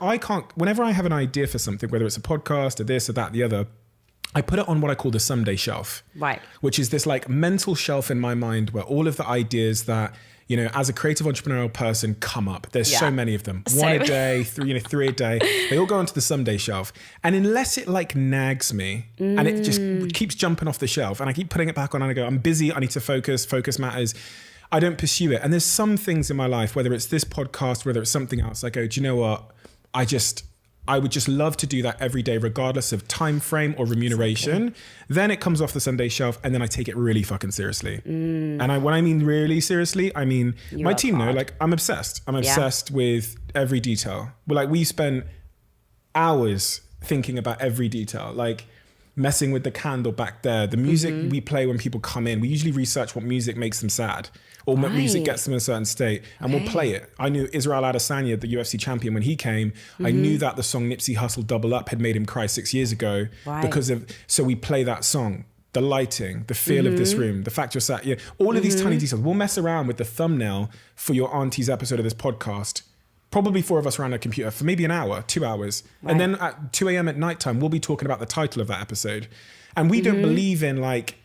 I can't, whenever I have an idea for something, whether it's a podcast or this or that, the other, I put it on what I call the someday shelf. Right. Which is this like mental shelf in my mind where all of the ideas that, you know, as a creative entrepreneurial person come up. There's so many of them. One a day, three a day. They all go onto the someday shelf. And unless it like nags me and it just keeps jumping off the shelf and I keep putting it back on and I go, I'm busy, I need to focus matters. I don't pursue it. And there's some things in my life, whether it's this podcast, whether it's something else, I go, do you know what? I would just love to do that every day, regardless of time frame or remuneration. Exactly. Then it comes off the Sunday shelf and then I take it really fucking seriously. And when I mean really seriously, I mean, my team know, like I'm obsessed. I'm obsessed with every detail. We spent hours thinking about every detail, like messing with the candle back there, the music we play when people come in. We usually research what music makes them sad or what music gets them in a certain state and we'll play it. I knew Israel Adesanya, the UFC champion, when he came, I knew that the song Nipsey Hussle Double Up had made him cry 6 years ago so we play that song. The lighting, the feel of this room, the fact you're sat here, all of these tiny details. We'll mess around with the thumbnail for your auntie's episode of this podcast. Probably 4 of us around a computer for maybe an hour, 2 hours. Right. And then at 2 a.m. at nighttime, we'll be talking about the title of that episode. And we don't believe in like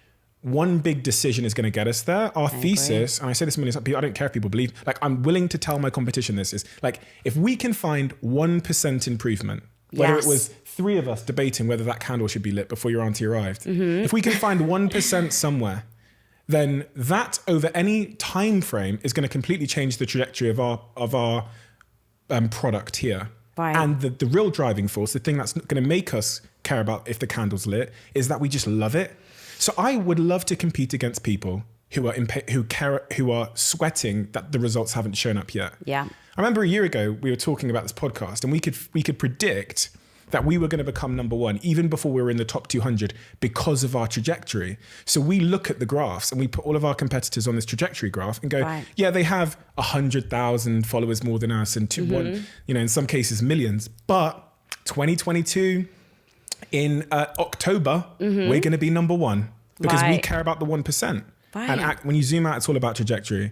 one big decision is going to get us there. Our thesis, and I say this to millions of people, I don't care if people believe, like I'm willing to tell my competition this is like, if we can find 1% improvement, whether it was 3 of us debating whether that candle should be lit before your auntie arrived, if we can find 1% somewhere, then that over any time frame is going to completely change the trajectory of our product here. Right. And the real driving force, the thing that's going to make us care about if the candle's lit, is that we just love it. So I would love to compete against people who are sweating that the results haven't shown up yet. Yeah. I remember a year ago we were talking about this podcast and we could predict that we were going to become number 1 even before we were in the top 200 because of our trajectory. So we look at the graphs and we put all of our competitors on this trajectory graph and go, yeah, they have 100,000 followers more than us and in some cases millions. But 2022 in October, we're going to be number 1 because we care about the 1%. And when you zoom out, it's all about trajectory.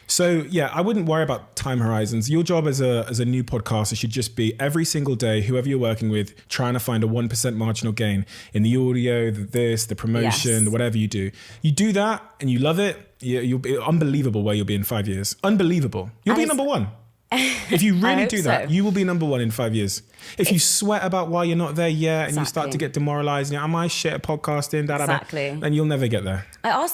So yeah, I wouldn't worry about time horizons. Your job as a new podcaster should just be every single day, whoever you're working with, trying to find a 1% marginal gain in the audio, the promotion, whatever you do. You do that and you love it. You'll be unbelievable where you'll be in 5 years. Unbelievable. You'll be number 1. If you really do that, you will be number 1 in 5 years. If you sweat about why you're not there yet and you start to get demoralized, am I shit at podcasting, then you'll never get there.